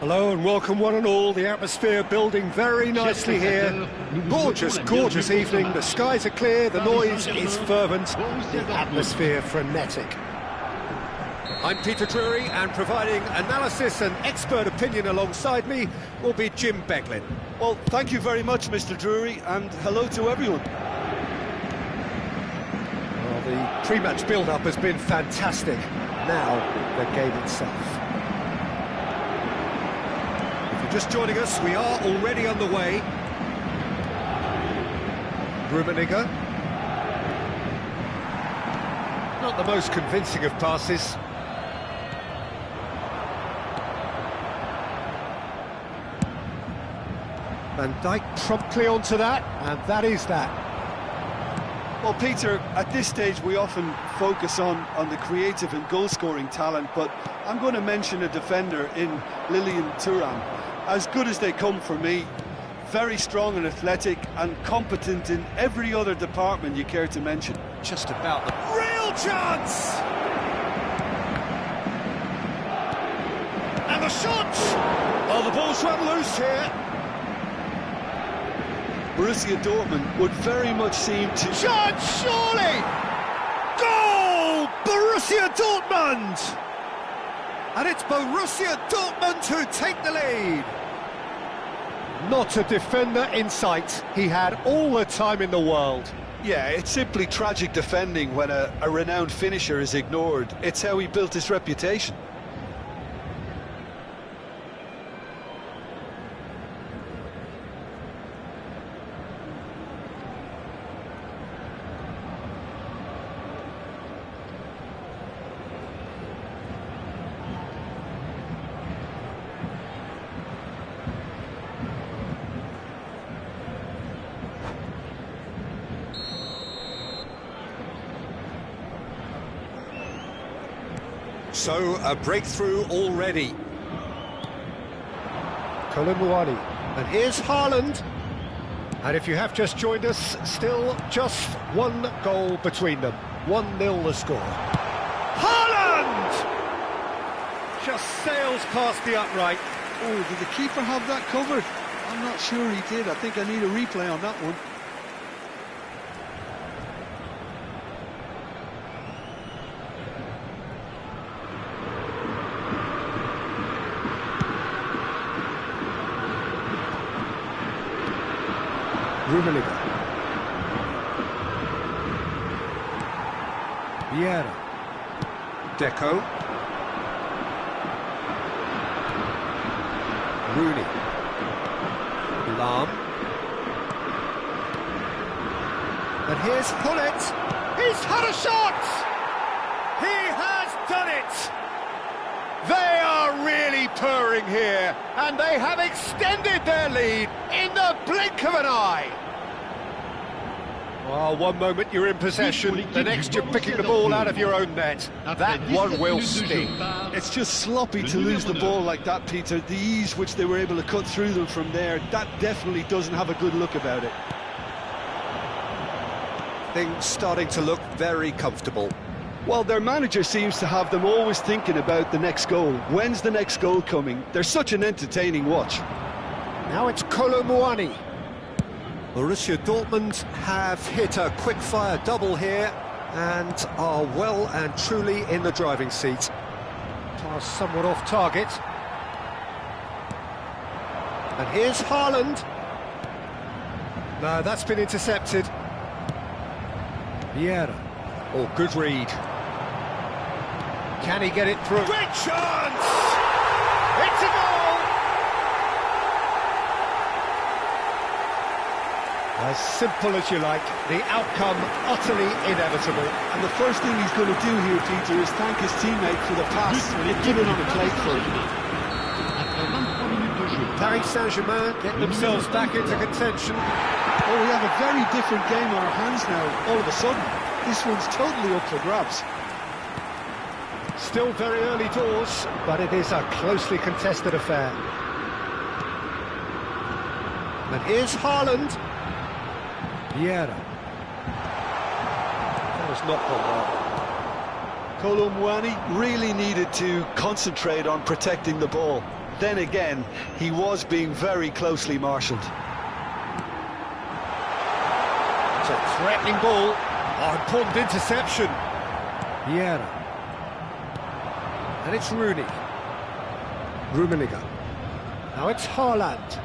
Hello and welcome one and all. The atmosphere building very nicely here. Gorgeous, gorgeous evening. The skies are clear, the noise is fervent, the atmosphere frenetic. I'm Peter Drury, and providing analysis and expert opinion alongside me will be Jim Beglin. Well, thank you very much, Mr. Drury, and hello to everyone. Well, the pre-match build-up has been fantastic. Now, the game itself. Just joining us, we are already underway. Rummenigge. Not the most convincing of passes. Van Dijk promptly onto that, and that is that. Well, Peter, at this stage we often focus on the creative and goal-scoring talent, but I'm going to mention a defender in Lilian Thuram. As good as they come for me, very strong and athletic and competent in every other department you care to mention. Just about the real chance! And the shot! Oh, the ball's run loose here. Borussia Dortmund would very much seem to... Shot, surely! Goal! Borussia Dortmund! And it's Borussia Dortmund who take the lead. Not a defender in sight. He had all the time in the world. Yeah, it's simply tragic defending when a renowned finisher is ignored. It's how he built his reputation. So, a breakthrough already. Colomboani. And here's Haaland. And if you have just joined us, still just one goal between them. 1-0 the score. Haaland! Just sails past the upright. Oh, did the keeper have that covered? I'm not sure he did. I think I need a replay on that one. Rummenigge. Vieira. Deco. Rooney. Lahm. And here's Pullet. He's had a shot! He has done it! They are really purring here, and they have extended their lead in the blink of an eye. Well, one moment you're in possession, the next you're picking the ball out of your own net. That one will sting. It's just sloppy to lose the ball like that, Peter. The ease which they were able to cut through them from there, that definitely doesn't have a good look about it. Things starting to look very comfortable. Well, their manager seems to have them always thinking about the next goal. When's the next goal coming? They're such an entertaining watch. Now it's Colomboani. Borussia Dortmund have hit a quick-fire double here and are well and truly in the driving seat. Pass somewhat off target. And here's Haaland. No, that's been intercepted. Vieira. Oh, good read. Can he get it through? Great chance! It's a goal! As simple as you like, the outcome utterly inevitable. And the first thing he's going to do here, Peter, is thank his teammate for the pass and get it on the plate for him. Paris Saint-Germain get themselves back into contention. Oh, we have a very different game on our hands now, all of a sudden. This one's totally up for grabs. Still very early doors, but it is a closely contested affair. And here's Haaland. Vieira. That has not gone well. Colomwani really needed to concentrate on protecting the ball. Then again, he was being very closely marshalled. It's a threatening ball. Oh, important interception. Vieira. And it's Rooney. Rummenigge. Now it's Haaland.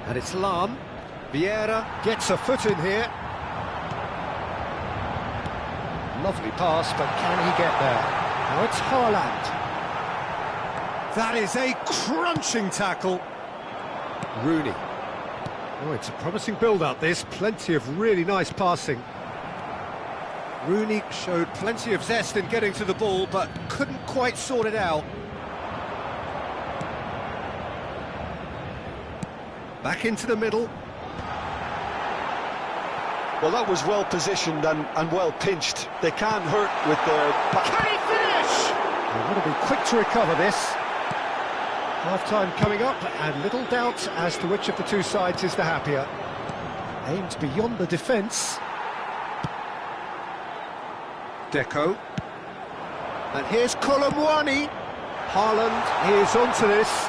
And it's Lahm. Vieira gets a foot in here. Lovely pass, but can he get there? Now it's Haaland. That is a crunching tackle. Rooney. Oh, it's a promising build-up, this. Plenty of really nice passing. Rooney showed plenty of zest in getting to the ball, but couldn't quite sort it out. Back into the middle. Well, that was well positioned and well pinched. They can't hurt with their... Can he finish? They want to be quick to recover this. Half-time coming up, and little doubt as to which of the two sides is the happier. Aimed beyond the defence. Deco. And here's Colomwani. Haaland is onto this.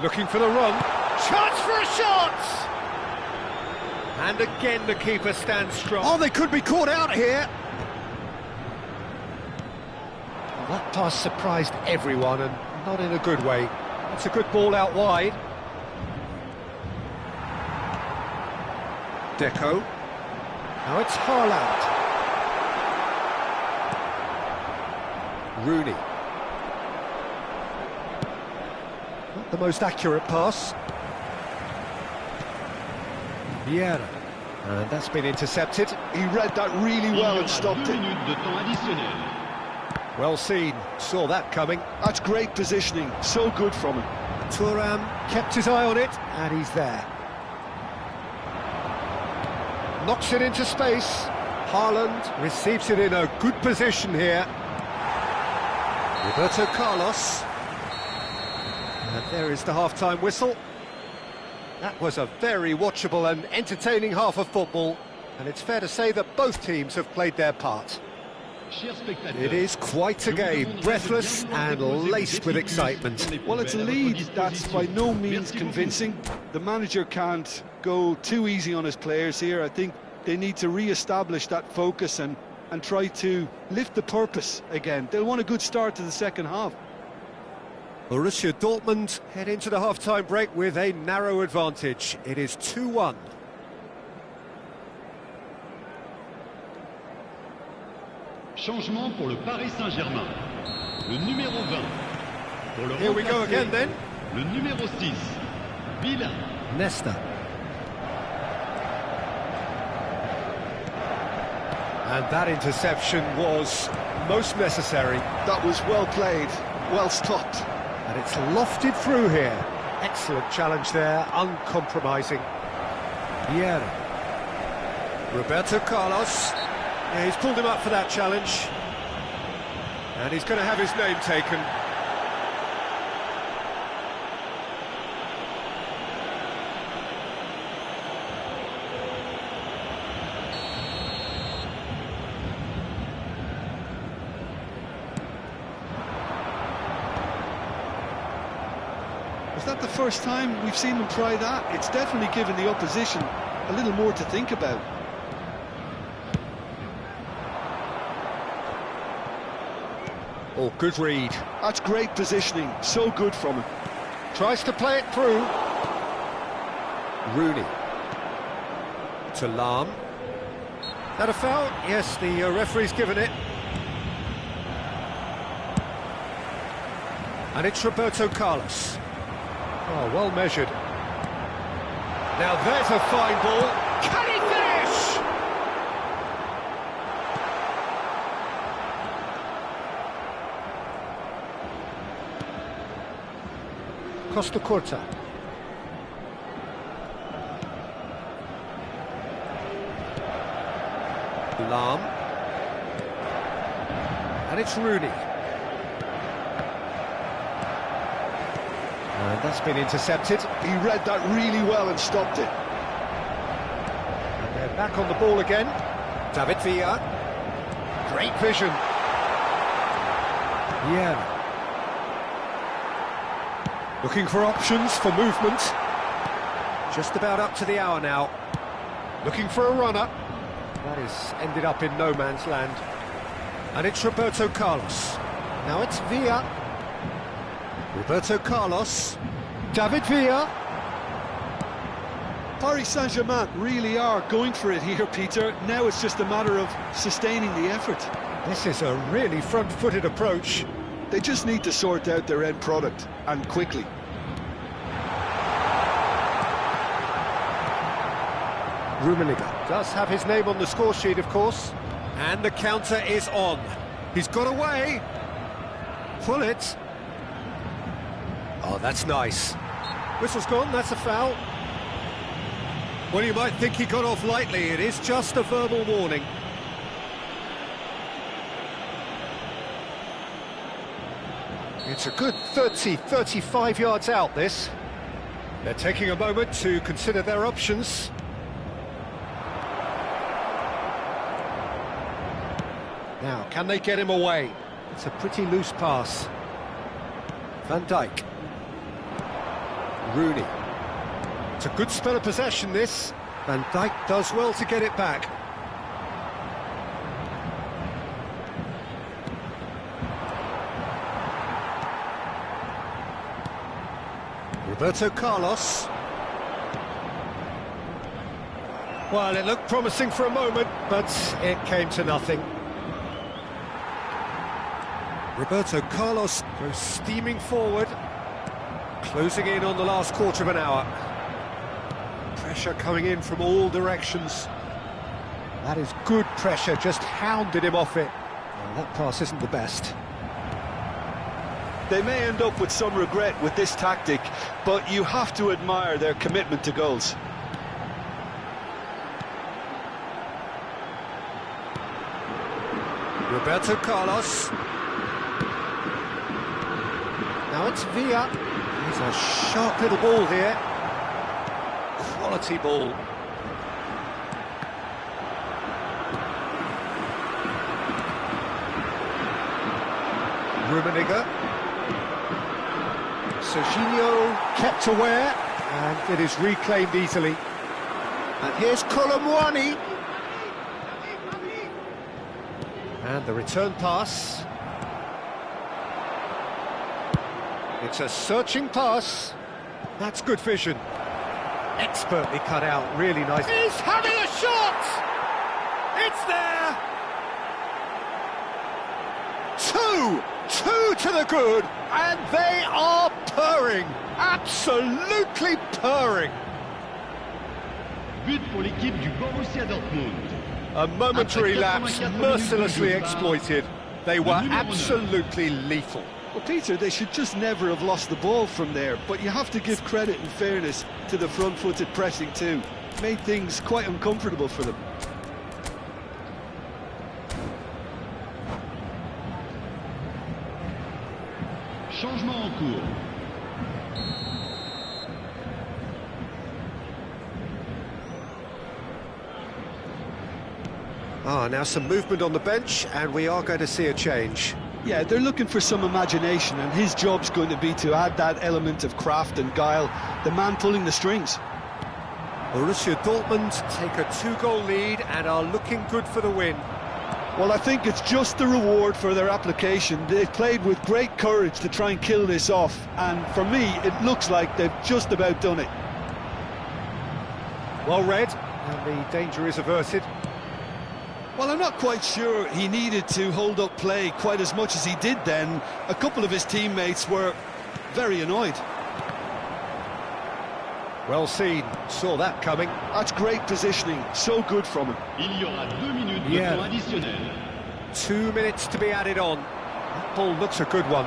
Looking for the run. Chance for a shot! And again the keeper stands strong. Oh, they could be caught out here. Well, that pass surprised everyone, and not in a good way. It's a good ball out wide. Deco. Now it's Haaland. Rooney. Not the most accurate pass. Vieira. And that's been intercepted. He read that really well and stopped it. Well seen, saw that coming. That's great positioning, so good from him. Thuram kept his eye on it, and he's there. Knocks it into space. Haaland receives it in a good position here. Roberto Carlos. And there is the half-time whistle. That was a very watchable and entertaining half of football, and it's fair to say that both teams have played their part. It is quite a game, breathless and laced with excitement. Well, it's a lead that's by no means convincing. The manager can't go too easy on his players here. I think they need to re-establish that focus and try to lift the purpose again. They'll want a good start to the second half. Borussia Dortmund head into the half-time break with a narrow advantage. It is 2-1. Changement pour le Paris Saint-Germain. Le numéro 20. Pour le Here we go again then. Le numéro 6. Villa. Nesta. And that interception was most necessary. That was well played, well stopped. And it's lofted through here. Excellent challenge there, uncompromising. Vieira. Roberto Carlos. Yeah, he's pulled him up for that challenge. And he's going to have his name taken. Is that the first time we've seen them try that? It's definitely given the opposition a little more to think about. Oh, good read. That's great positioning, so good from him. Tries to play it through. Rooney. To Lahm. That a foul? Yes, the referee's given it. And it's Roberto Carlos. Oh, well measured. Now there's a fine ball. Can he finish? Costa Curta. Lahm. And it's Rooney. And that's been intercepted. He read that really well and stopped it. And they're back on the ball again. David Villa. Great vision. Yeah. Looking for options for movement. Just about up to the hour now. Looking for a runner. That is ended up in no man's land. And it's Roberto Carlos. Now it's Villa. Roberto Carlos. David Villa. Paris Saint-Germain really are going for it here, Peter. Now it's just a matter of sustaining the effort. This is a really front-footed approach. They just need to sort out their end product, and quickly. Rummenigge does have his name on the score sheet, of course. And the counter is on. He's got away. Pull it. Oh, that's nice. Whistle's gone, that's a foul. Well, you might think he got off lightly. It is just a verbal warning. It's a good 30, 35 yards out, this. They're taking a moment to consider their options. Now, can they get him away? It's a pretty loose pass. Van Dijk. Rooney. It's a good spell of possession, this. Van Dijk does well to get it back. Roberto Carlos. Well, it looked promising for a moment, but it came to nothing. Roberto Carlos goes steaming forward, closing in on the last quarter of an hour. Pressure coming in from all directions. That is good pressure, just hounded him off it. Well, that pass isn't the best. They may end up with some regret with this tactic, but you have to admire their commitment to goals. Roberto Carlos. Now it's Villa. He's a sharp little ball here. Quality ball. Rummenigge. Serginho kept aware, and it is reclaimed easily. And here's Colomwani. And the return pass. It's a searching pass. That's good vision. Expertly cut out, really nice. He's having a shot! It's there! Two to the good, and they are purring. Absolutely purring. But pour l'équipe du Borussia Dortmund. A momentary lapse mercilessly exploited. They were absolutely lethal. Well, Peter, they should just never have lost the ball from there, but you have to give credit and fairness to the front-footed pressing too. Made things quite uncomfortable for them. Changement en cours. Now some movement on the bench, and we are going to see a change. Yeah, they're looking for some imagination, and his job's going to be to add that element of craft and guile, the man pulling the strings. Borussia Dortmund take a 2-goal lead and are looking good for the win. Well, I think it's just the reward for their application. They've played with great courage to try and kill this off, and for me, it looks like they've just about done it. Well read, and the danger is averted. Well, I'm not quite sure he needed to hold up play quite as much as he did then. A couple of his teammates were very annoyed. Well seen, saw that coming. That's great positioning, so good from him. Il y aura 2 minutes de temps additionnel. 2 minutes to be added on. That ball looks a good one.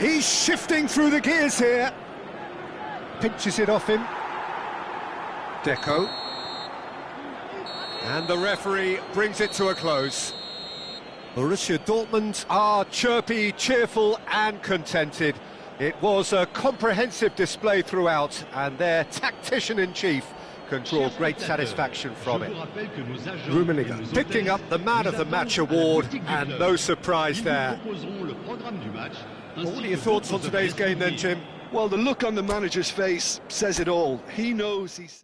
He's shifting through the gears here. Pinches it off him. Deco. And the referee brings it to a close. Borussia Dortmund are chirpy, cheerful and contented. It was a comprehensive display throughout, and their tactician-in-chief can draw great satisfaction from it. Rummenigge picking up the Man of the Match award, and no surprise there. What are your thoughts on today's game then, Jim? Well, the look on the manager's face says it all. He knows he's...